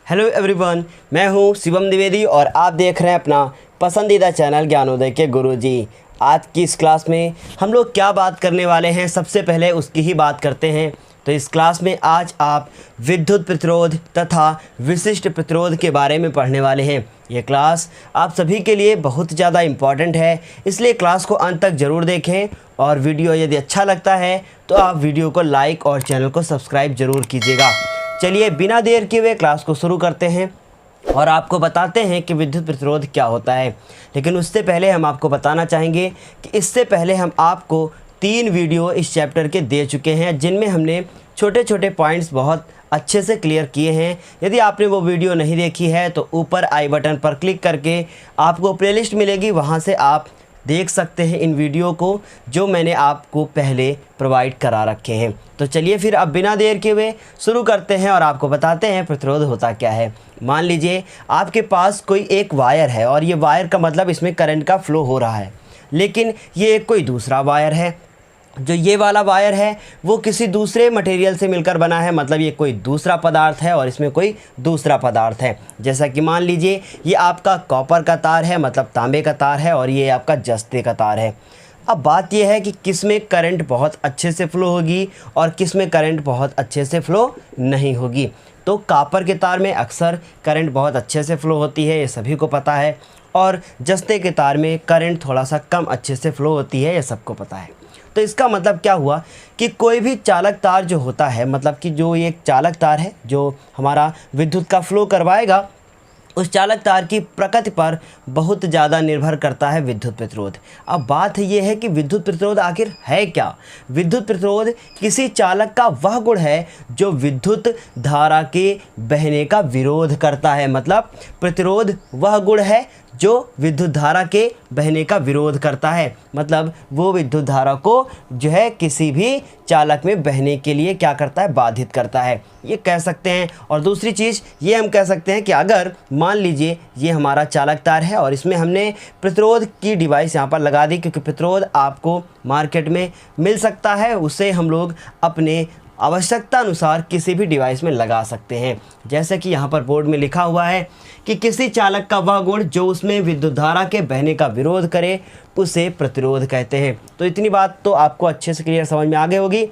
Hello everyone, मैं हूं शिवम द्विवेदी और आप देख रहे हैं अपना पसंदीदा चैनल ज्ञानोदय के गुरुजी। आज की इस क्लास में हम लोग क्या बात करने वाले हैं, सबसे पहले उसकी ही बात करते हैं। तो इस क्लास में आज आप विद्युत प्रतिरोध तथा विशिष्ट प्रतिरोध के बारे में पढ़ने वाले हैं। ये क्लास आप सभी के लिए बहुत ज़्यादा इम्पॉर्टेंट है, इसलिए क्लास को अंत तक ज़रूर देखें। और वीडियो यदि अच्छा लगता है तो आप वीडियो को लाइक और चैनल को सब्सक्राइब ज़रूर कीजिएगा। चलिए बिना देर किए हुए क्लास को शुरू करते हैं और आपको बताते हैं कि विद्युत प्रतिरोध क्या होता है। लेकिन उससे पहले हम आपको बताना चाहेंगे कि इससे पहले हम आपको 3 वीडियो इस चैप्टर के दे चुके हैं, जिनमें हमने छोटे छोटे पॉइंट्स बहुत अच्छे से क्लियर किए हैं। यदि आपने वो वीडियो नहीं देखी है तो ऊपर आई बटन पर क्लिक करके आपको प्लेलिस्ट मिलेगी, वहाँ से आप देख सकते हैं इन वीडियो को जो मैंने आपको पहले प्रोवाइड करा रखे हैं। तो चलिए फिर अब बिना देर के हुए शुरू करते हैं और आपको बताते हैं प्रतिरोध होता क्या है। मान लीजिए आपके पास कोई एक वायर है और ये वायर का मतलब इसमें करंट का फ्लो हो रहा है, लेकिन ये एक कोई दूसरा वायर है। जो ये वाला वायर है वो किसी दूसरे मटेरियल से मिलकर बना है, मतलब ये कोई दूसरा पदार्थ है और इसमें कोई दूसरा पदार्थ है। जैसा कि मान लीजिए ये आपका कॉपर का तार है, मतलब तांबे का तार है, और ये आपका जस्ते का तार है। अब बात यह है कि किस में करंट बहुत अच्छे से फ़्लो होगी और किस में करंट बहुत अच्छे से फ़्लो नहीं होगी। तो कॉपर के तार में अक्सर करंट बहुत अच्छे से फ़्लो होती है, ये सभी को पता है, और जस्ते के तार में करंट थोड़ा सा कम अच्छे से फ़्लो होती है, ये सबको पता है। तो इसका मतलब क्या हुआ कि कोई भी चालक तार जो होता है, मतलब कि जो ये चालक तार है जो हमारा विद्युत का फ्लो करवाएगा, उस चालक तार की प्रकृति पर बहुत ज़्यादा निर्भर करता है विद्युत प्रतिरोध। अब बात ये है कि विद्युत प्रतिरोध आखिर है क्या। विद्युत प्रतिरोध किसी चालक का वह गुण है जो विद्युत धारा के बहने का विरोध करता है। मतलब प्रतिरोध वह गुण है जो विद्युत धारा के बहने का विरोध करता है, मतलब वो विद्युत धारा को जो है किसी भी चालक में बहने के लिए क्या करता है, बाधित करता है, ये कह सकते हैं। और दूसरी चीज़ ये हम कह सकते हैं कि अगर मान लीजिए ये हमारा चालक तार है और इसमें हमने प्रतिरोध की डिवाइस यहाँ पर लगा दी, क्योंकि प्रतिरोध आपको मार्केट में मिल सकता है, उसे हम लोग अपने आवश्यकता अनुसार किसी भी डिवाइस में लगा सकते हैं। जैसे कि यहाँ पर बोर्ड में लिखा हुआ है कि किसी चालक का वह गुण जो उसमें विद्युत धारा के बहने का विरोध करे उसे प्रतिरोध कहते हैं। तो इतनी बात तो आपको अच्छे से क्लियर समझ में आ गई होगी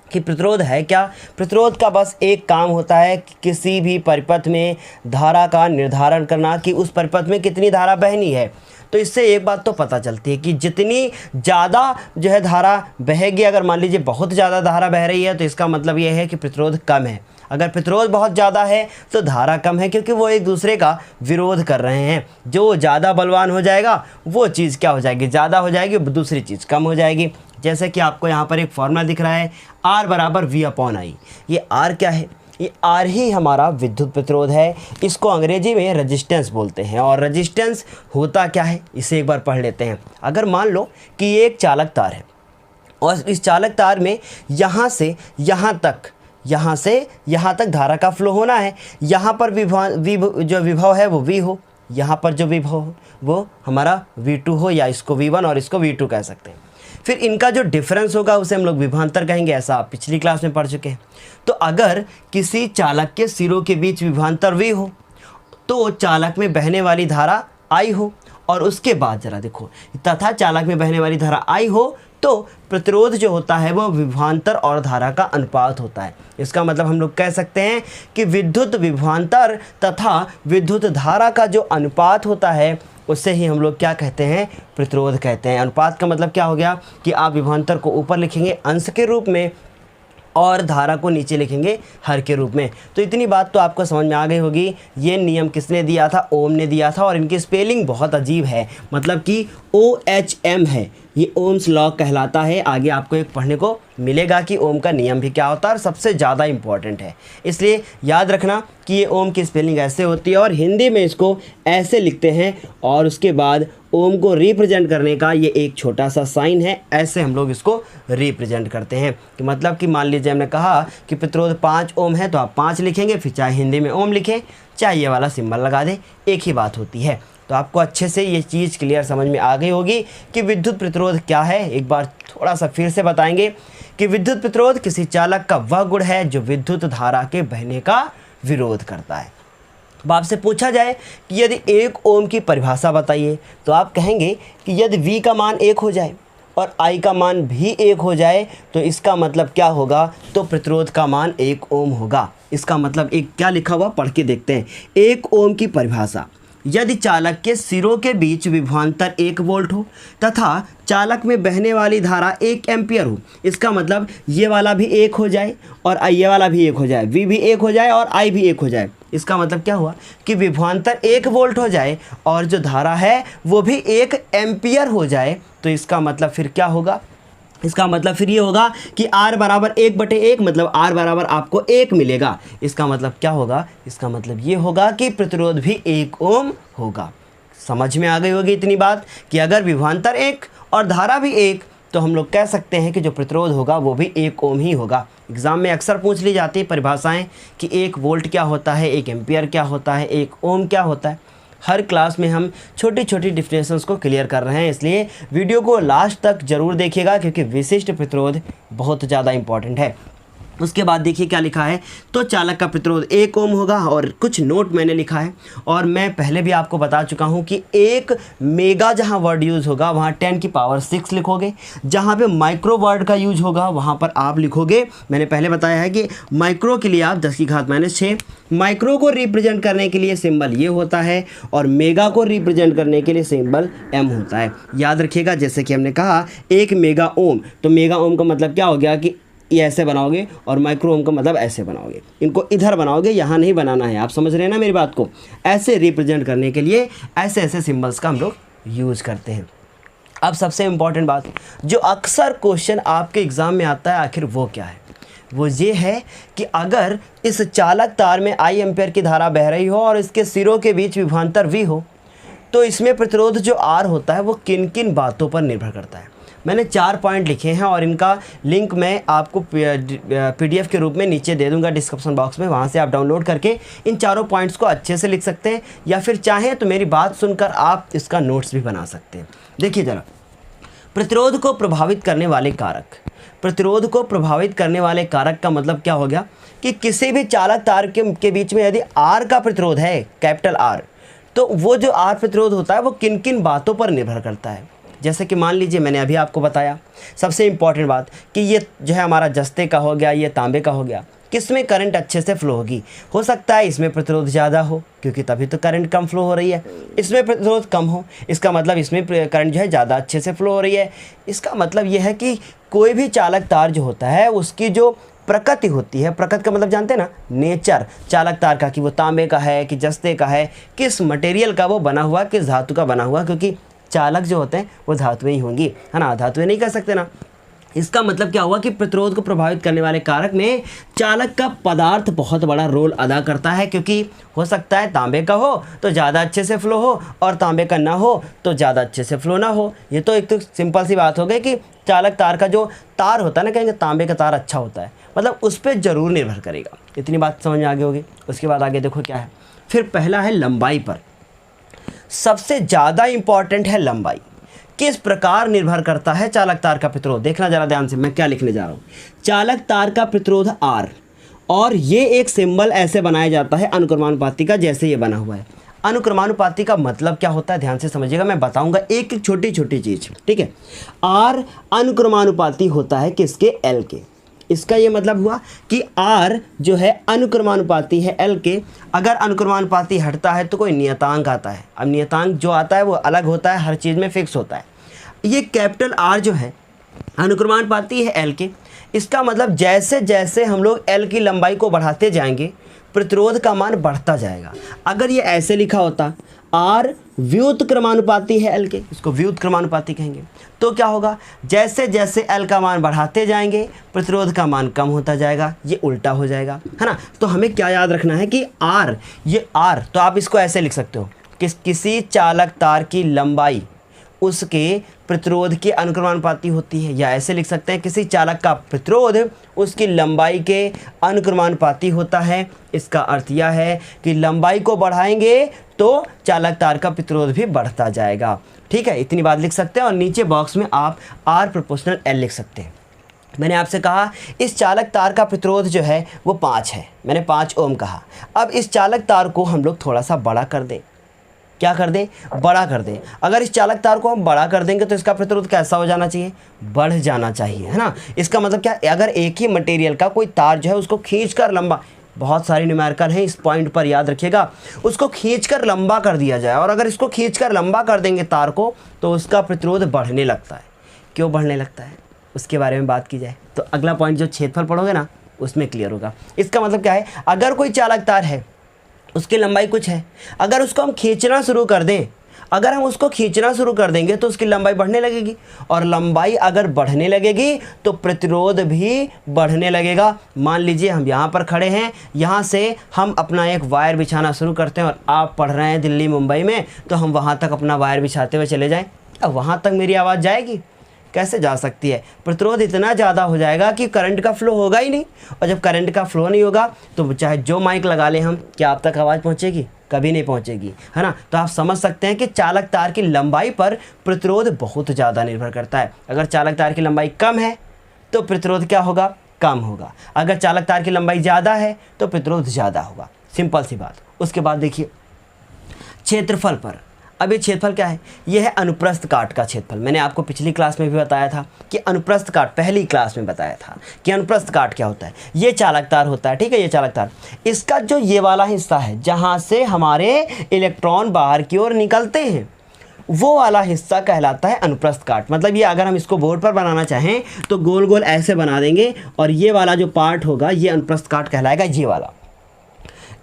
कि प्रतिरोध है क्या। प्रतिरोध का बस एक काम होता है कि किसी भी परिपथ में धारा का निर्धारण करना कि उस परिपथ में कितनी धारा बहनी है। तो इससे एक बात तो पता चलती है कि जितनी ज़्यादा जो है धारा बहेगी, अगर मान लीजिए बहुत ज़्यादा धारा बह रही है तो इसका मतलब ये है कि प्रतिरोध कम है। अगर प्रतिरोध बहुत ज़्यादा है तो धारा कम है, क्योंकि वो एक दूसरे का विरोध कर रहे हैं। जो ज़्यादा बलवान हो जाएगा वो चीज़ क्या हो जाएगी, ज़्यादा हो जाएगी, दूसरी चीज़ कम हो जाएगी। जैसे कि आपको यहाँ पर एक फॉर्मूला दिख रहा है R बराबर V/I। ये R क्या है, ये R ही हमारा विद्युत प्रतिरोध है। इसको अंग्रेजी में रेजिस्टेंस बोलते हैं। और रेजिस्टेंस होता क्या है इसे एक बार पढ़ लेते हैं। अगर मान लो कि ये एक चालक तार है और इस चालक तार में यहाँ से यहाँ तक धारा का फ्लो होना है। यहाँ पर जो विभव है वो V हो, यहाँ पर जो विभव हो वो हमारा V2 हो, या इसको V1 और इसको V2 कह सकते हैं। फिर इनका जो डिफरेंस होगा उसे हम लोग विभवांतर कहेंगे, ऐसा आप पिछली क्लास में पढ़ चुके हैं। तो अगर किसी चालक के सिरों के बीच विभवांतर V हो तो चालक में बहने वाली धारा I हो, और उसके बाद जरा देखो तथा चालक में बहने वाली धारा I हो तो प्रतिरोध जो होता है वो विभवांतर और धारा का अनुपात होता है। इसका मतलब हम लोग कह सकते हैं कि विद्युत विभवांतर तथा विद्युत धारा का जो अनुपात होता है उससे ही हम लोग क्या कहते हैं, प्रतिरोध कहते हैं। अनुपात का मतलब क्या हो गया कि आप विभवांतर को ऊपर लिखेंगे अंश के रूप में और धारा को नीचे लिखेंगे हर के रूप में। तो इतनी बात तो आपको समझ में आ गई होगी। ये नियम किसने दिया था, ओम ने दिया था, और इनकी स्पेलिंग बहुत अजीब है, मतलब कि OHM है, ये ओम्स लॉ कहलाता है। आगे आपको एक पढ़ने को मिलेगा कि ओम का नियम भी क्या होता है और सबसे ज़्यादा इम्पॉर्टेंट है, इसलिए याद रखना कि ये ओम की स्पेलिंग ऐसे होती है और हिंदी में इसको ऐसे लिखते हैं। और उसके बाद ओम को रिप्रेजेंट करने का ये एक छोटा सा साइन है, ऐसे हम लोग इसको रिप्रेजेंट करते हैं। कि मतलब कि मान लीजिए हमने कहा कि प्रतिरोध 5 ओम है तो आप 5 लिखेंगे, फिर चाहे हिंदी में ओम लिखें चाहे ये वाला सिंबल लगा दें, एक ही बात होती है। तो आपको अच्छे से ये चीज़ क्लियर समझ में आ गई होगी कि विद्युत प्रतिरोध क्या है। एक बार थोड़ा सा फिर से बताएंगे कि विद्युत प्रतिरोध किसी चालक का वह गुण है जो विद्युत धारा के बहने का विरोध करता है। अब आपसे पूछा जाए कि यदि 1 ओम की परिभाषा बताइए, तो आप कहेंगे कि यदि V का मान 1 हो जाए और I का मान भी 1 हो जाए तो इसका मतलब क्या होगा, तो प्रतिरोध का मान 1 ओम होगा। इसका मतलब एक क्या लिखा हुआ पढ़ के देखते हैं। 1 ओम की परिभाषा, यदि चालक के सिरों के बीच विभवांतर 1 वोल्ट हो तथा चालक में बहने वाली धारा 1 एम्पियर हो, इसका मतलब ये वाला भी 1 हो जाए और ये वाला भी 1 हो जाए, V भी 1 हो जाए और I भी 1 हो जाए। इसका मतलब क्या हुआ कि विभवांतर 1 वोल्ट हो जाए और जो धारा है वो भी 1 एम्पियर हो जाए। तो इसका मतलब फिर क्या होगा, इसका मतलब फिर ये होगा कि R बराबर 1/1, मतलब R बराबर आपको 1 मिलेगा। इसका मतलब क्या होगा, इसका मतलब ये होगा कि प्रतिरोध भी 1 ओम होगा। समझ में आ गई होगी इतनी बात कि अगर विभवांतर 1 और धारा भी 1, तो हम लोग कह सकते हैं कि जो प्रतिरोध होगा वो भी 1 ओम ही होगा। एग्ज़ाम में अक्सर पूछ ली जाती है परिभाषाएं कि 1 वोल्ट क्या होता है, 1 एम्पियर क्या होता है, 1 ओम क्या होता है। हर क्लास में हम छोटी छोटी डिफिनेशंस को क्लियर कर रहे हैं, इसलिए वीडियो को लास्ट तक ज़रूर देखिएगा क्योंकि विशिष्ट प्रतिरोध बहुत ज़्यादा इंपॉर्टेंट है। उसके बाद देखिए क्या लिखा है, तो चालक का प्रतिरोध 1 ओम होगा और कुछ नोट मैंने लिखा है और मैं पहले भी आपको बता चुका हूं कि 1 मेगा जहां वर्ड यूज़ होगा वहां 10 की पावर 6 लिखोगे, जहां पे माइक्रो वर्ड का यूज होगा वहां पर आप लिखोगे, मैंने पहले बताया है कि माइक्रो के लिए आप 10 की घात -6, माइक्रो को रिप्रेजेंट करने के लिए सिंबल ये होता है और मेगा को रिप्रेजेंट करने के लिए सिंबल m होता है। याद रखिएगा, जैसे कि हमने कहा 1 मेगा ओम, तो मेगा ओम का मतलब क्या हो गया कि ये ऐसे बनाओगे और माइक्रो ओम का मतलब ऐसे बनाओगे, इनको इधर बनाओगे, यहाँ नहीं बनाना है। आप समझ रहे हैं ना मेरी बात को। ऐसे रिप्रेजेंट करने के लिए ऐसे ऐसे सिंबल्स का हम लोग यूज करते हैं। अब सबसे इम्पॉर्टेंट बात जो अक्सर क्वेश्चन आपके एग्ज़ाम में आता है, आखिर वो क्या है, वो ये है कि अगर इस चालक तार में I एम्पेयर की धारा बह रही हो और इसके सिरों के बीच विभवांतर V हो, तो इसमें प्रतिरोध जो R होता है वो किन किन बातों पर निर्भर करता है। मैंने 4 पॉइंट लिखे हैं और इनका लिंक मैं आपको PDF के रूप में नीचे दे दूंगा डिस्क्रिप्शन बॉक्स में, वहाँ से आप डाउनलोड करके इन चारों पॉइंट्स को अच्छे से लिख सकते हैं, या फिर चाहें तो मेरी बात सुनकर आप इसका नोट्स भी बना सकते हैं। देखिए ज़रा, प्रतिरोध को प्रभावित करने वाले कारक, प्रतिरोध को प्रभावित करने वाले कारक का मतलब क्या हो गया कि किसी भी चालक तार के बीच में यदि R का प्रतिरोध है, कैपिटल R, तो वो जो R प्रतिरोध होता है वो किन किन बातों पर निर्भर करता है। जैसे कि मान लीजिए मैंने अभी आपको बताया सबसे इम्पॉर्टेंट बात कि ये जो है हमारा जस्ते का हो गया, ये तांबे का हो गया, किसमें करंट अच्छे से फ्लो होगी। हो सकता है इसमें प्रतिरोध ज़्यादा हो क्योंकि तभी तो करंट कम फ्लो हो रही है, इसमें प्रतिरोध कम हो, इसका मतलब इसमें करंट जो है ज़्यादा अच्छे से फ्लो हो रही है। इसका मतलब ये है कि कोई भी चालक तार जो होता है उसकी जो प्रकृति होती है, प्रकृति का मतलब जानते हैं ना, नेचर चालक तार का, कि वो तांबे का है कि जस्ते का है, किस मटेरियल का वो बना हुआ, किस धातु का बना हुआ, क्योंकि चालक जो होते हैं वो धातुएं ही होंगी, है ना, धातुएं नहीं कर सकते ना। इसका मतलब क्या हुआ कि प्रतिरोध को प्रभावित करने वाले कारक में चालक का पदार्थ बहुत बड़ा रोल अदा करता है, क्योंकि हो सकता है तांबे का हो तो ज़्यादा अच्छे से फ्लो हो और तांबे का ना हो तो ज़्यादा अच्छे से फ्लो ना हो। ये तो एक तो सिंपल सी बात हो गई कि चालक तार का जो तार होता है ना, कहेंगे तांबे का तार अच्छा होता है, मतलब उस पर ज़रूर निर्भर करेगा। इतनी बात समझ में आगे होगी। उसके बाद आगे देखो क्या है, फिर पहला है लंबाई पर। सबसे ज़्यादा इम्पॉर्टेंट है लंबाई, किस प्रकार निर्भर करता है चालक तार का प्रतिरोध। देखना ज़रा ध्यान से, मैं क्या लिखने जा रहा हूँ। चालक तार का प्रतिरोध R, और ये एक सिंबल ऐसे बनाया जाता है अनुक्रमानुपाती का, जैसे ये बना हुआ है। अनुक्रमानुपाती का मतलब क्या होता है, ध्यान से समझिएगा, मैं बताऊंगा एक एक छोटी छोटी चीज़, ठीक है। R अनुक्रमानुपाती होता है किसके, L के। इसका ये मतलब हुआ कि R जो है अनुक्रमानुपाती है L के। अगर अनुक्रमानुपाती हटता है तो कोई नियतांक आता है। अब नियतांक जो आता है वो अलग होता है, हर चीज़ में फिक्स होता है। ये कैपिटल R जो है अनुक्रमानुपाती है L के। इसका मतलब जैसे जैसे हम लोग L की लंबाई को बढ़ाते जाएंगे प्रतिरोध का मान बढ़ता जाएगा। अगर ये ऐसे लिखा होता R व्युत्क्रमानुपाती है L के, इसको व्युत्क्रमानुपाती कहेंगे, तो क्या होगा, जैसे जैसे L का मान बढ़ाते जाएंगे प्रतिरोध का मान कम होता जाएगा। ये उल्टा हो जाएगा, है ना। तो हमें क्या याद रखना है कि R, ये R, तो आप इसको ऐसे लिख सकते हो कि किसी चालक तार की लंबाई उसके प्रतिरोध के अनुक्रमानुपाती होती है, या ऐसे लिख सकते हैं किसी चालक का प्रतिरोध उसकी लंबाई के अनुक्रमानुपाती होता है। इसका अर्थ यह है कि लंबाई को बढ़ाएंगे तो चालक तार का प्रतिरोध भी बढ़ता जाएगा, ठीक है। इतनी बात लिख सकते हैं और नीचे बॉक्स में आप R प्रोपोर्शनल L लिख सकते हैं। मैंने आपसे कहा इस चालक तार का प्रतिरोध जो है वो 5 है, मैंने 5 ओम कहा। अब इस चालक तार को हम लोग थोड़ा सा बड़ा कर दें, क्या कर दें, बड़ा कर दें। अगर इस चालक तार को हम बड़ा कर देंगे तो इसका प्रतिरोध कैसा हो जाना चाहिए, बढ़ जाना चाहिए, है ना। इसका मतलब क्या, अगर एक ही मटेरियल का कोई तार जो है उसको खींचकर लंबा, बहुत सारी न्यूमेरिकल हैं इस पॉइंट पर याद रखिएगा, उसको खींचकर लंबा कर दिया जाए और अगर इसको खींचकर लंबा कर देंगे तार को तो उसका प्रतिरोध बढ़ने लगता है। क्यों बढ़ने लगता है उसके बारे में बात की जाए तो अगला पॉइंट जो क्षेत्रफल पढ़ोगे ना उसमें क्लियर होगा। इसका मतलब क्या है, अगर कोई चालक तार है उसकी लंबाई कुछ है, अगर उसको हम खींचना शुरू कर दें, अगर हम उसको खींचना शुरू कर देंगे तो उसकी लंबाई बढ़ने लगेगी और लंबाई अगर बढ़ने लगेगी तो प्रतिरोध भी बढ़ने लगेगा। मान लीजिए हम यहाँ पर खड़े हैं, यहाँ से हम अपना एक वायर बिछाना शुरू करते हैं और आप पढ़ रहे हैं दिल्ली मुंबई में, तो हम वहाँ तक अपना वायर बिछाते हुए चले जाएँ, अब वहाँ तक मेरी आवाज़ जाएगी, कैसे जा सकती है। प्रतिरोध इतना ज़्यादा हो जाएगा कि करंट का फ्लो होगा ही नहीं, और जब करंट का फ्लो नहीं होगा तो चाहे जो माइक लगा लें हम, क्या आप तक आवाज़ पहुंचेगी, कभी नहीं पहुंचेगी, है ना। तो आप समझ सकते हैं कि चालक तार की लंबाई पर प्रतिरोध बहुत ज़्यादा निर्भर करता है। अगर चालक तार की लंबाई कम है तो प्रतिरोध क्या होगा, कम होगा। अगर चालक तार की लंबाई ज़्यादा है तो प्रतिरोध ज़्यादा होगा, सिंपल सी बात। उसके बाद देखिए क्षेत्रफल पर, अब ये क्षेत्रफल क्या है, ये है अनुप्रस्थ काट का क्षेत्रफल। मैंने आपको पिछली क्लास में भी बताया था कि अनुप्रस्थ काट, पहली क्लास में बताया था कि अनुप्रस्थ काट क्या होता है। ये चालक तार होता है, ठीक है, ये चालक तार, इसका जो ये वाला हिस्सा है जहाँ से हमारे इलेक्ट्रॉन बाहर की ओर निकलते हैं वो वाला हिस्सा कहलाता है अनुप्रस्थ काट। मतलब ये अगर हम इसको बोर्ड पर बनाना चाहें तो गोल गोल ऐसे बना देंगे और ये वाला जो पार्ट होगा ये अनुप्रस्थ काट कहलाएगा, ये वाला।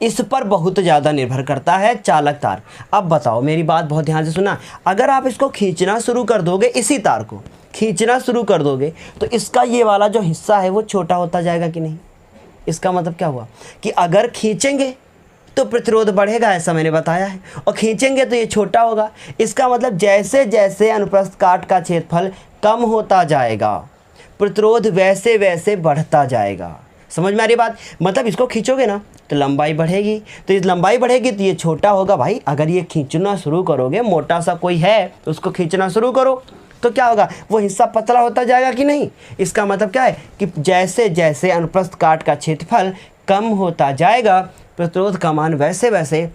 इस पर बहुत ज़्यादा निर्भर करता है चालक तार। अब बताओ, मेरी बात बहुत ध्यान से सुना, अगर आप इसको खींचना शुरू कर दोगे, इसी तार को खींचना शुरू कर दोगे तो इसका ये वाला जो हिस्सा है वो छोटा होता जाएगा कि नहीं। इसका मतलब क्या हुआ कि अगर खींचेंगे तो प्रतिरोध बढ़ेगा, ऐसा मैंने बताया है, और खींचेंगे तो ये छोटा होगा। इसका मतलब जैसे जैसे अनुप्रस्थ काट का क्षेत्रफल कम होता जाएगा प्रतिरोध वैसे वैसे बढ़ता जाएगा। समझ में आ रही बात, मतलब इसको खींचोगे ना तो लंबाई बढ़ेगी, तो इस लंबाई बढ़ेगी तो ये छोटा होगा। भाई अगर ये खींचना शुरू करोगे, मोटा सा कोई है तो उसको खींचना शुरू करो तो क्या होगा, वो हिस्सा पतला होता जाएगा कि नहीं। इसका मतलब क्या है कि जैसे जैसे अनुप्रस्थ काट का क्षेत्रफल कम होता जाएगा प्रतिरोध का मान वैसे वैसे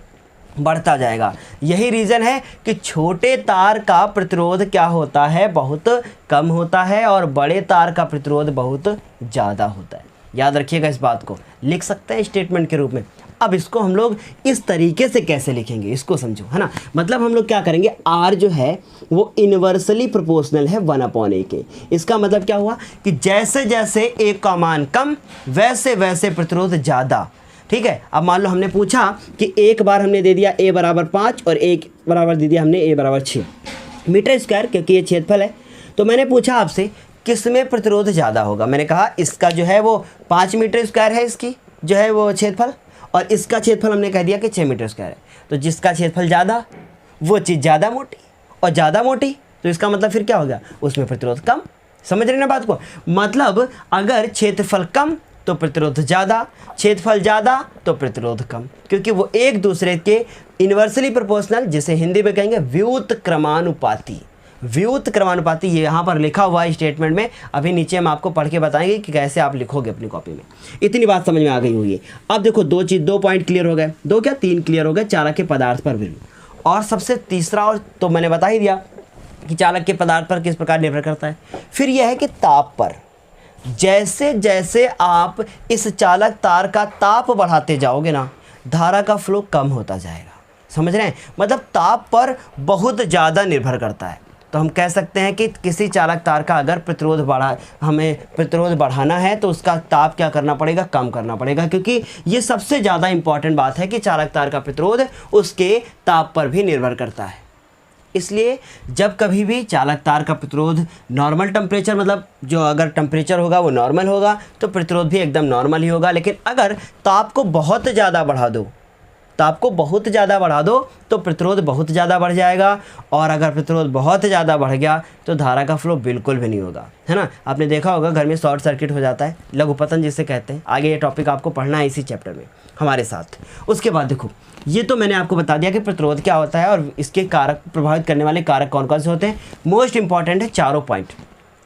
बढ़ता जाएगा। यही रीज़न है कि छोटे तार का प्रतिरोध क्या होता है, बहुत कम होता है, और बड़े तार का प्रतिरोध बहुत ज़्यादा होता है। याद रखिएगा इस बात को, लिख सकते हैं स्टेटमेंट के रूप में। अब इसको हम लोग इस तरीके से कैसे लिखेंगे इसको समझो, है ना। मतलब हम लोग क्या करेंगे, R जो है वो इन्वर्सली प्रोपोर्शनल है 1/a के। इसका मतलब क्या हुआ कि जैसे जैसे A का मान कम वैसे वैसे प्रतिरोध ज़्यादा, ठीक है। अब मान लो हमने पूछा कि एक बार हमने दे दिया A बराबर 5 और एक बराबर दे दिया हमने A बराबर 6 मीटर स्क्वायर, क्योंकि ये क्षेत्रफल है। तो मैंने पूछा आपसे किस में प्रतिरोध ज़्यादा होगा, मैंने कहा इसका जो है वो 5 मीटर स्क्वायर है, इसकी जो है वो क्षेत्रफल, और इसका क्षेत्रफल हमने कह दिया कि 6 मीटर स्क्वायर है। तो जिसका क्षेत्रफल ज़्यादा वो चीज़ ज़्यादा मोटी, और ज़्यादा मोटी तो इसका मतलब फिर क्या हो गया, उसमें प्रतिरोध कम। समझ रहे ना बात को, मतलब अगर क्षेत्रफल कम तो प्रतिरोध ज़्यादा, क्षेत्रफल ज़्यादा तो प्रतिरोध कम, क्योंकि वो एक दूसरे के इन्वर्सली प्रोपोर्शनल, जिसे हिंदी में कहेंगे व्युत क्रमानुपाती। व्युत क्रमानुपाती ये यहाँ पर लिखा हुआ है स्टेटमेंट में, अभी नीचे हम आपको पढ़ के बताएंगे कि कैसे आप लिखोगे अपनी कॉपी में। इतनी बात समझ में आ गई होगी। अब देखो दो पॉइंट क्लियर हो गए, 3 क्लियर हो गए चालक के पदार्थ पर भी। और सबसे तीसरा, और तो मैंने बता ही दिया कि चालक के पदार्थ पर किस प्रकार निर्भर करता है। फिर यह है कि ताप पर, जैसे जैसे आप इस चालक तार का ताप बढ़ाते जाओगे ना, धारा का फ्लो कम होता जाएगा। समझ रहे हैं, मतलब ताप पर बहुत ज़्यादा निर्भर करता है। तो हम कह सकते हैं कि किसी चालक तार का अगर हमें प्रतिरोध बढ़ाना है तो उसका ताप क्या करना पड़ेगा, कम करना पड़ेगा, क्योंकि ये सबसे ज़्यादा इंपॉर्टेंट बात है कि चालक तार का प्रतिरोध उसके ताप पर भी निर्भर करता है। इसलिए जब कभी भी चालक तार का प्रतिरोध नॉर्मल टेम्परेचर, मतलब जो अगर टेम्परेचर होगा वो नॉर्मल होगा तो प्रतिरोध भी एकदम नॉर्मल ही होगा। लेकिन अगर ताप को बहुत ज़्यादा बढ़ा दो, ताप को बहुत ज़्यादा बढ़ा दो तो प्रतिरोध बहुत ज़्यादा बढ़ जाएगा, और अगर प्रतिरोध बहुत ज़्यादा बढ़ गया तो धारा का फ्लो बिल्कुल भी नहीं होगा, है ना। आपने देखा होगा घर में शॉर्ट सर्किट हो जाता है, लघुपतन जिसे कहते हैं। आगे ये टॉपिक आपको पढ़ना है इसी चैप्टर में हमारे साथ। उसके बाद देखो, ये तो मैंने आपको बता दिया कि प्रतिरोध क्या होता है और इसके कारक, प्रभावित करने वाले कारक कौन कौन से होते हैं। मोस्ट इंपॉर्टेंट है चारों पॉइंट,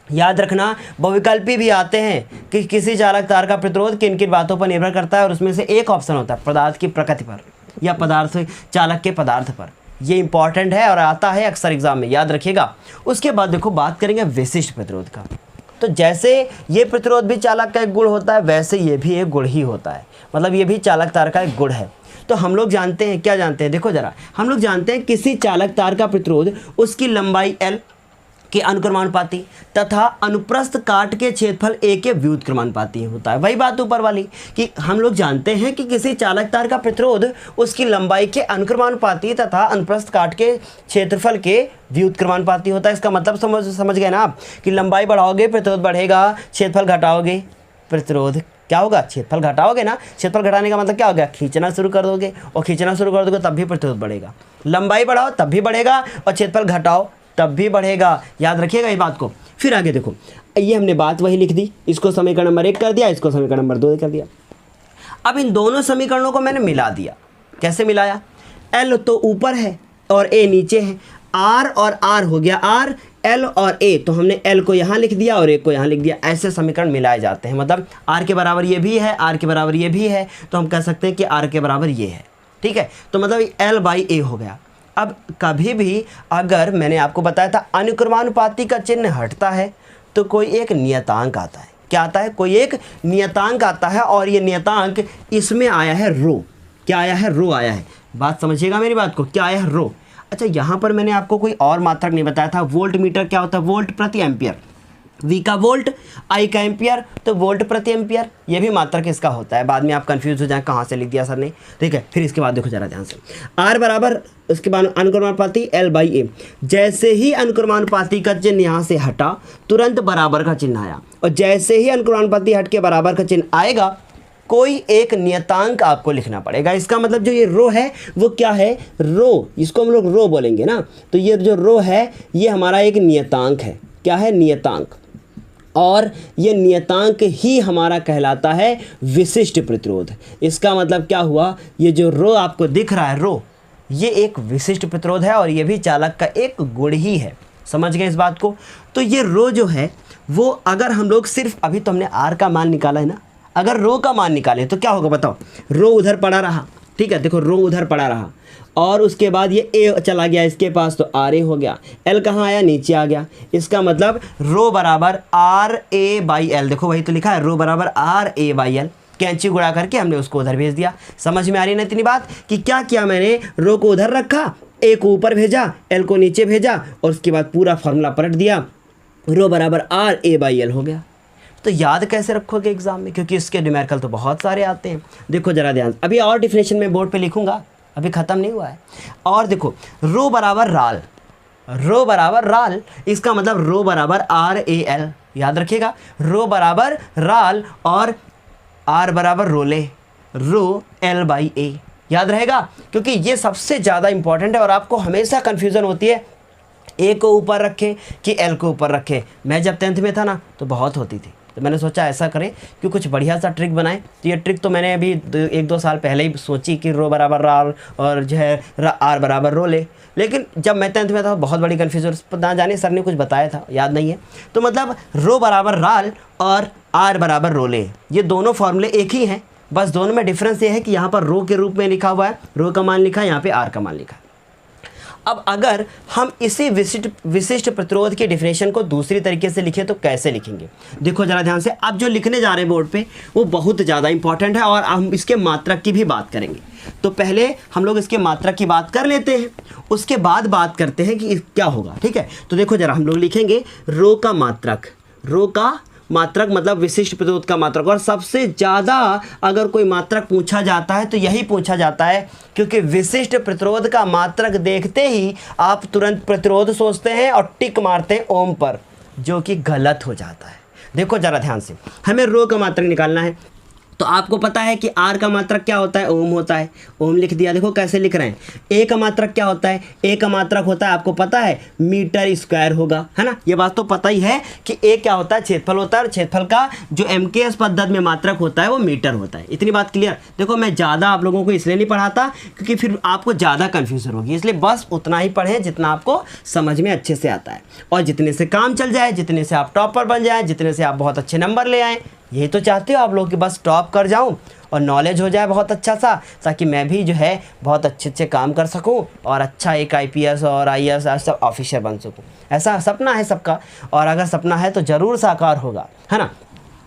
याद रखना बहुविकल्पी भी आते हैं कि किसी चालक तार का प्रतिरोध किन किन बातों पर निर्भर करता है, और उसमें से एक ऑप्शन होता है पदार्थ की प्रकृति पर या पदार्थ चालक के पदार्थ पर। ये इंपॉर्टेंट है और आता है अक्सर एग्जाम में, याद रखिएगा। उसके बाद देखो बात करेंगे विशिष्ट प्रतिरोध का। तो जैसे ये प्रतिरोध भी चालक का एक गुण होता है, वैसे ये भी एक गुण ही होता है, मतलब ये भी चालक तार का एक गुण है। तो हम लोग जानते हैं, क्या जानते हैं, देखो जरा, हम लोग जानते हैं किसी चालक तार का प्रतिरोध उसकी लंबाई L के अनुक्रमानुपाती तथा अनुप्रस्थ काट के क्षेत्रफल A के व्युत्क्रमानुपाती होता है। वही बात ऊपर वाली कि हम लोग जानते हैं कि किसी चालक तार का प्रतिरोध उसकी लंबाई के अनुक्रमानुपाती तथा अनुप्रस्थ काट के क्षेत्रफल के व्युत्क्रमानुपाती होता है। इसका मतलब समझ गए ना आप कि लंबाई बढ़ाओगे प्रतिरोध बढ़ेगा, क्षेत्रफल घटाओगे प्रतिरोध क्या होगा, क्षेत्रफल घटाओगे ना। क्षेत्रफल घटाने का मतलब क्या हो गया, खींचना शुरू कर दोगे, और खींचना शुरू कर दोगे तब भी प्रतिरोध बढ़ेगा। लंबाई बढ़ाओ तब भी बढ़ेगा, और क्षेत्रफल घटाओ तब भी बढ़ेगा। याद रखिएगा इस बात को। फिर आगे देखो, ये हमने बात वही लिख दी, इसको समीकरण नंबर 1 कर दिया, इसको समीकरण नंबर 2 कर दिया। अब इन दोनों समीकरणों को मैंने मिला दिया। कैसे मिलाया, L तो ऊपर है और A नीचे है, R और R हो गया R, L और A, तो हमने L को यहाँ लिख दिया और A को यहाँ लिख दिया। ऐसे समीकरण मिलाए जाते हैं, मतलब R के बराबर ये भी है, R के बराबर ये भी है, तो हम कह सकते हैं कि R के बराबर ये है। ठीक है, तो मतलब L/A हो गया। अब कभी भी अगर मैंने आपको बताया था अनुक्रमानुपाती का चिन्ह हटता है तो कोई एक नियतांक आता है। क्या आता है, कोई एक नियतांक आता है, और ये नियतांक इसमें आया है रो। क्या आया है, रो आया है। बात समझिएगा मेरी बात को, क्या आया है, रो। अच्छा, यहाँ पर मैंने आपको कोई और मात्रक नहीं बताया था। वोल्ट मीटर क्या होता है, वोल्ट प्रति एम्पियर। V का वोल्ट, I का एम्पियर, तो वोल्ट प्रति एम्पियर ये भी मात्रक इसका होता है। बाद में आप कंफ्यूज हो जाए कहाँ से लिख दिया सर ने। ठीक है, फिर इसके बाद देखो जरा ध्यान से, R बराबर, उसके बाद अनुक्रमानुपाती L/A। जैसे ही अनुक्रमानुपाती का चिन्ह यहाँ से हटा तुरंत बराबर का चिन्ह आया, और जैसे ही अनुक्रमानुपाती हट के बराबर का चिन्ह आएगा कोई एक नियतांक आपको लिखना पड़ेगा। इसका मतलब जो ये रो है वो क्या है, रो, इसको हम लोग रो बोलेंगे ना। तो ये जो रो है ये हमारा एक नियतांक है। क्या है, नियतांक। और ये नियतांक ही हमारा कहलाता है विशिष्ट प्रतिरोध। इसका मतलब क्या हुआ, ये जो रो आपको दिख रहा है, रो, ये एक विशिष्ट प्रतिरोध है और ये भी चालक का एक गुण ही है। समझ गए इस बात को। तो ये रो जो है वो अगर हम लोग सिर्फ, अभी तो हमने R का मान निकाला है ना, अगर रो का मान निकालें तो क्या होगा बताओ, रो उधर पड़ा रहा। ठीक है, देखो रो उधर पड़ा रहा, और उसके बाद ये A चला गया इसके पास, तो RA हो गया। L कहाँ आया, नीचे आ गया। इसका मतलब रो बराबर RA/L। देखो वही तो लिखा है, रो बराबर RA/L। कैंची गुणा करके हमने उसको उधर भेज दिया। समझ में आ रही ना इतनी बात कि क्या किया मैंने, रो को उधर रखा, A को ऊपर भेजा, L को नीचे भेजा, और उसके बाद पूरा फॉर्मूला पलट दिया, रो बराबर RA/L हो गया। तो याद कैसे रखोगे एग्जाम में, क्योंकि इसके न्यूमेरिकल तो बहुत सारे आते हैं। देखो जरा ध्यान, अभी और डिफिनेशन में बोर्ड पे लिखूंगा, अभी ख़त्म नहीं हुआ है। और देखो रो बराबर राल, रो बराबर राल, इसका मतलब रो बराबर RAL। याद रखिएगा, रो बराबर राल और R बराबर रोले, रो L/A। याद रहेगा, क्योंकि ये सबसे ज़्यादा इंपॉर्टेंट है और आपको हमेशा कन्फ्यूज़न होती है A को ऊपर रखें कि L को ऊपर रखें। मैं जब 10th में था ना तो बहुत होती थी, तो मैंने सोचा ऐसा करें कि कुछ बढ़िया सा ट्रिक बनाएं। तो ये ट्रिक तो मैंने अभी 1-2 साल पहले ही सोची कि रो बराबर राल और जो है R बराबर रोले, लेकिन जब मैं 10th में था बहुत बड़ी कन्फ्यूजन, ना जाने सर ने कुछ बताया था, याद नहीं है। तो मतलब रो बराबर राल और R बराबर रोले, ये दोनों फॉर्मूले एक ही हैं, बस दोनों में डिफरेंस ये है कि यहाँ पर रो के रूप में लिखा हुआ है, रो का मान लिखा है, यहाँ पे R का मान लिखा है। अब अगर हम इसी विशिष्ट प्रतिरोध के डिफिनेशन को दूसरी तरीके से लिखें तो कैसे लिखेंगे, देखो जरा ध्यान से। अब जो लिखने जा रहे हैं बोर्ड पे वो बहुत ज़्यादा इंपॉर्टेंट है और हम इसके मात्रक की भी बात करेंगे। तो पहले हम लोग इसके मात्रक की बात कर लेते हैं, उसके बाद बात करते हैं कि क्या होगा। ठीक है, तो देखो जरा, हम लोग लिखेंगे रो का मात्रक, रो का मात्रक मतलब विशिष्ट प्रतिरोध का मात्रक। और सबसे ज़्यादा अगर कोई मात्रक पूछा जाता है तो यही पूछा जाता है, क्योंकि विशिष्ट प्रतिरोध का मात्रक देखते ही आप तुरंत प्रतिरोध सोचते हैं और टिक मारते हैं ओम पर, जो कि गलत हो जाता है। देखो जरा ध्यान से, हमें रो का मात्रक निकालना है। तो आपको पता है कि आर का मात्रक क्या होता है, ओम होता है। ओम लिख दिया। देखो कैसे लिख रहे हैं। ए का मात्रक क्या होता है, ए का मात्रक होता है, आपको पता है, मीटर स्क्वायर होगा, है ना। ये बात तो पता ही है कि ए क्या होता है, क्षेत्रफल होता है, और क्षेत्रफल का जो एमकेएस पद्धति में मात्रक होता है वो मीटर होता है। इतनी बात क्लियर। देखो मैं ज़्यादा आप लोगों को इसलिए नहीं पढ़ाता क्योंकि फिर आपको ज़्यादा कन्फ्यूजन होगी, इसलिए बस उतना ही पढ़ें जितना आपको समझ में अच्छे से आता है, और जितने से काम चल जाए, जितने से आप टॉपर बन जाए, जितने से आप बहुत अच्छे नंबर ले आएँ। यही तो चाहते हो आप लोग कि बस टॉप कर जाऊं और नॉलेज हो जाए बहुत अच्छा सा, ताकि मैं भी जो है बहुत अच्छे अच्छे काम कर सकूं और अच्छा एक आईपीएस और आईएएस सब ऑफिसर बन सकूं। ऐसा सपना है सबका, और अगर सपना है तो ज़रूर साकार होगा, है ना।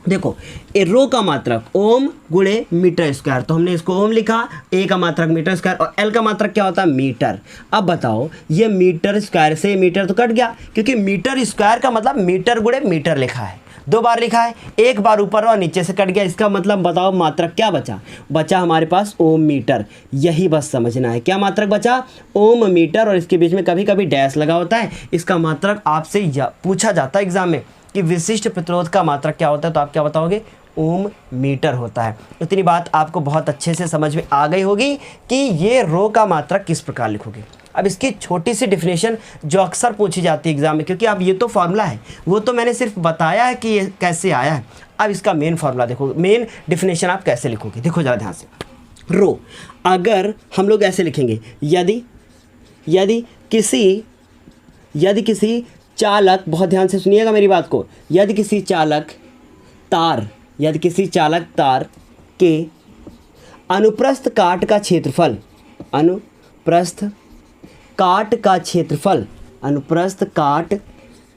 देखो ए रो का मात्रक ओम गुणे मीटर स्क्वायर, तो हमने इसको ओम लिखा, ए का मात्रक मीटर स्क्वायर, और एल का मात्रक क्या होता है, मीटर। अब बताओ ये मीटर स्क्वायर से मीटर तो कट गया, क्योंकि मीटर स्क्वायर का मतलब मीटर गुणे मीटर लिखा है, 2 बार लिखा है, एक बार ऊपर और नीचे से कट गया। इसका मतलब बताओ मात्रक क्या बचा, बचा हमारे पास ओम मीटर। यही बस समझना है, क्या मात्रक बचा, ओम मीटर, और इसके बीच में कभी कभी डैश लगा होता है। इसका मात्रक आपसे पूछा जाता है एग्जाम में कि विशिष्ट प्रतिरोध का मात्रक क्या होता है, तो आप क्या बताओगे, ओम मीटर होता है। इतनी बात आपको बहुत अच्छे से समझ में आ गई होगी कि ये रो का मात्रक किस प्रकार लिखोगे। अब इसकी छोटी सी डिफिनेशन जो अक्सर पूछी जाती है एग्जाम में, क्योंकि अब ये तो फार्मूला है, वो तो मैंने सिर्फ बताया है कि ये कैसे आया है। अब इसका मेन फार्मूला देखो, मेन डिफिनेशन आप कैसे लिखोगे, देखो ज़रा ध्यान से। रो अगर हम लोग ऐसे लिखेंगे, यदि किसी चालक, बहुत ध्यान से सुनिएगा मेरी बात को, यदि किसी चालक तार के अनुप्रस्थ काट का क्षेत्रफल, अनुप्रस्थ काट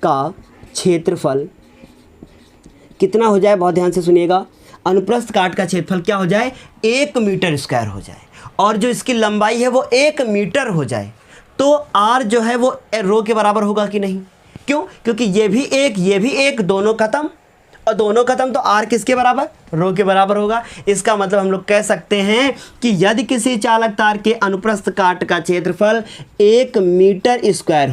का क्षेत्रफल कितना हो जाए, बहुत ध्यान से सुनिएगा, अनुप्रस्थ काट का क्षेत्रफल क्या हो जाए, 1 मीटर स्क्वायर हो जाए, और जो इसकी लंबाई है वो 1 मीटर हो जाए, तो आर जो है वो रो के बराबर होगा कि नहीं। क्यों, क्योंकि ये भी एक, दोनों खत्म, और दोनों खत्म, तो आर किसके बराबर, रो के बराबर होगा। इसका मतलब हम लोग कह सकते हैं कि यदि किसी चालक तार के अनुप्रस्थ काट का क्षेत्रफल 1 मीटर स्क्वायर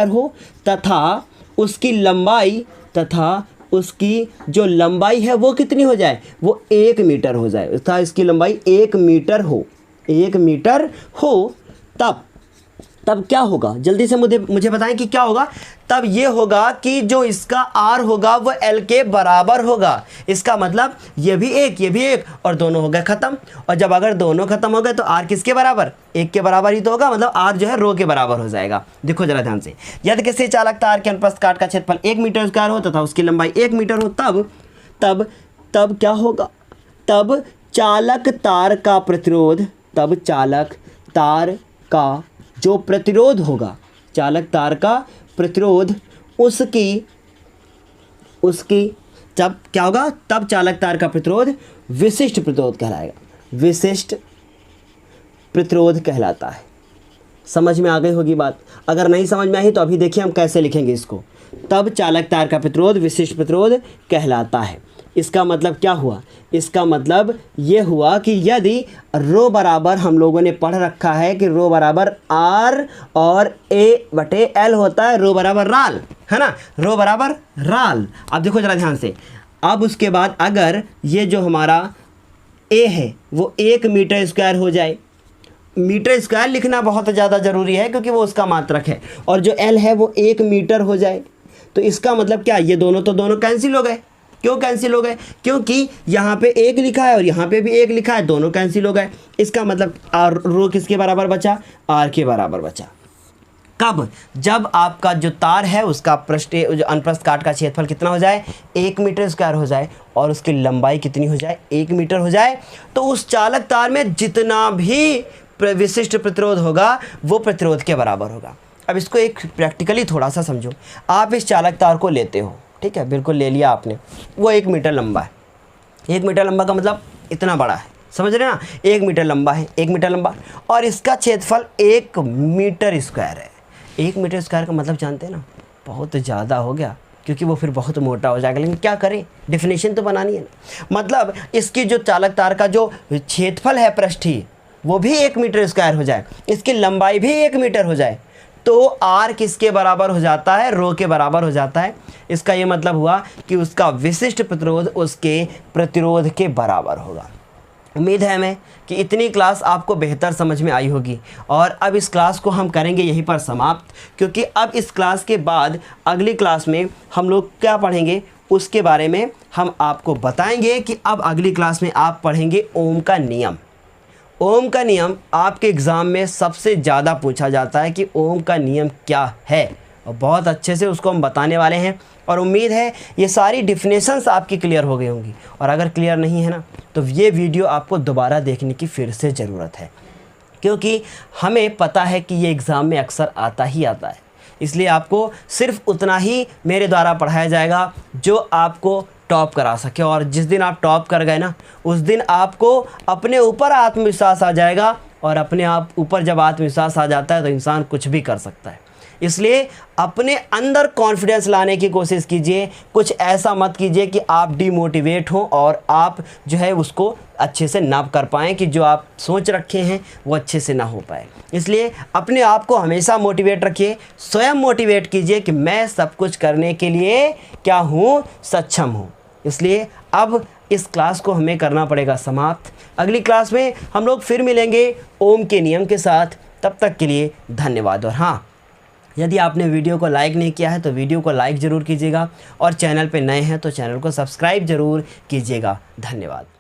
हो, तथा उसकी जो लंबाई है वो कितनी हो जाए, वो 1 मीटर हो जाए, तथा इसकी लंबाई 1 मीटर हो, तब क्या होगा, जल्दी से मुझे बताएं कि क्या होगा। तब ये होगा कि जो इसका आर होगा वो एल के बराबर होगा। इसका मतलब ये भी एक और दोनों हो गए खत्म, और जब अगर दोनों खत्म हो गए तो आर किसके बराबर, 1 के बराबर ही तो होगा, मतलब आर जो है रो के बराबर हो जाएगा। देखो जरा ध्यान से, यदि किसी चालक तार के अनुप्रस्थ काट का क्षेत्रफल 1 मीटर स्क्वायर हो तथा उसकी लंबाई 1 मीटर हो, तब क्या होगा, तब चालक तार का जो प्रतिरोध होगा, चालक तार का प्रतिरोध, उसकी जब क्या होगा, तब चालक तार का प्रतिरोध विशिष्ट प्रतिरोध कहलाएगा, विशिष्ट प्रतिरोध कहलाता है। समझ में आ गई होगी बात। अगर नहीं समझ में आई तो अभी देखिए हम कैसे लिखेंगे इसको। तब चालक तार का प्रतिरोध विशिष्ट प्रतिरोध कहलाता है। इसका मतलब क्या हुआ, इसका मतलब ये हुआ कि यदि रो बराबर, हम लोगों ने पढ़ रखा है कि रो बराबर आर और ए बटे एल होता है, रो बराबर राल, है ना, रो बराबर राल। अब देखो जरा ध्यान से, अब उसके बाद अगर ये जो हमारा ए है वो 1 मीटर स्क्वायर हो जाए, मीटर स्क्वायर लिखना बहुत ज़्यादा ज़रूरी है क्योंकि वो उसका मात्रक है, और जो एल है वो 1 मीटर हो जाए, तो इसका मतलब क्या, ये दोनों कैंसिल हो गए। क्यों कैंसिल हो गए, क्योंकि यहाँ पे 1 लिखा है और यहाँ पे भी 1 लिखा है, दोनों कैंसिल हो गए। इसका मतलब आर रो किसके बराबर बचा, आर के बराबर बचा। कब, जब आपका जो तार है उसका अनुप्रस्थ काट का क्षेत्रफल कितना हो जाए, 1 मीटर स्क्वायर हो जाए, और उसकी लंबाई कितनी हो जाए, 1 मीटर हो जाए, तो उस चालक तार में जितना भी विशिष्ट प्रतिरोध होगा वो प्रतिरोध के बराबर होगा। अब इसको एक प्रैक्टिकली थोड़ा सा समझो। आप इस चालक तार को लेते हो, ठीक है, बिल्कुल ले लिया आपने, वो 1 मीटर लंबा है। 1 मीटर लंबा का मतलब इतना बड़ा है, समझ रहे ना, 1 मीटर लंबा है, 1 मीटर लंबा, और इसका क्षेत्रफल 1 मीटर स्क्वायर है। 1 मीटर स्क्वायर का मतलब जानते हैं ना, बहुत ज़्यादा हो गया, क्योंकि वो फिर बहुत मोटा हो जाएगा। लेकिन क्या करें, डिफिनेशन तो बनानी है ना। मतलब इसकी जो चालक तार का जो क्षेत्रफल है पृष्ठीय, वो भी 1 मीटर स्क्वायर हो जाए, इसकी लंबाई भी 1 मीटर हो जाए, तो आर किसके बराबर हो जाता है, रो के बराबर हो जाता है। इसका ये मतलब हुआ कि उसका विशिष्ट प्रतिरोध उसके प्रतिरोध के बराबर होगा। उम्मीद है हमें कि इतनी क्लास आपको बेहतर समझ में आई होगी और अब इस क्लास को हम करेंगे यहीं पर समाप्त, क्योंकि अब इस क्लास के बाद अगली क्लास में हम लोग क्या पढ़ेंगे उसके बारे में हम आपको बताएंगे कि अब अगली क्लास में आप पढ़ेंगे ओम का नियम। ओम का नियम आपके एग्ज़ाम में सबसे ज़्यादा पूछा जाता है कि ओम का नियम क्या है, और बहुत अच्छे से उसको हम बताने वाले हैं। और उम्मीद है ये सारी डिफिनेशंस आपकी क्लियर हो गई होंगी, और अगर क्लियर नहीं है ना तो ये वीडियो आपको दोबारा देखने की फिर से ज़रूरत है, क्योंकि हमें पता है कि ये एग्ज़ाम में अक्सर आता ही आता है। इसलिए आपको सिर्फ उतना ही मेरे द्वारा पढ़ाया जाएगा जो आपको टॉप करा सके, और जिस दिन आप टॉप कर गए ना उस दिन आपको अपने ऊपर आत्मविश्वास आ जाएगा, और अपने आप ऊपर जब आत्मविश्वास आ जाता है तो इंसान कुछ भी कर सकता है। इसलिए अपने अंदर कॉन्फिडेंस लाने की कोशिश कीजिए, कुछ ऐसा मत कीजिए कि आप डिमोटिवेट हों और आप जो है उसको अच्छे से ना कर पाएँ, कि जो आप सोच रखे हैं वो अच्छे से ना हो पाए। इसलिए अपने आप को हमेशा मोटिवेट रखिए, स्वयं मोटिवेट कीजिए कि मैं सब कुछ करने के लिए क्या हूँ, सक्षम हूँ। इसलिए अब इस क्लास को हमें करना पड़ेगा समाप्त। अगली क्लास में हम लोग फिर मिलेंगे ओम के नियम के साथ। तब तक के लिए धन्यवाद। और हाँ, यदि आपने वीडियो को लाइक नहीं किया है तो वीडियो को लाइक ज़रूर कीजिएगा, और चैनल पे नए हैं तो चैनल को सब्सक्राइब ज़रूर कीजिएगा। धन्यवाद।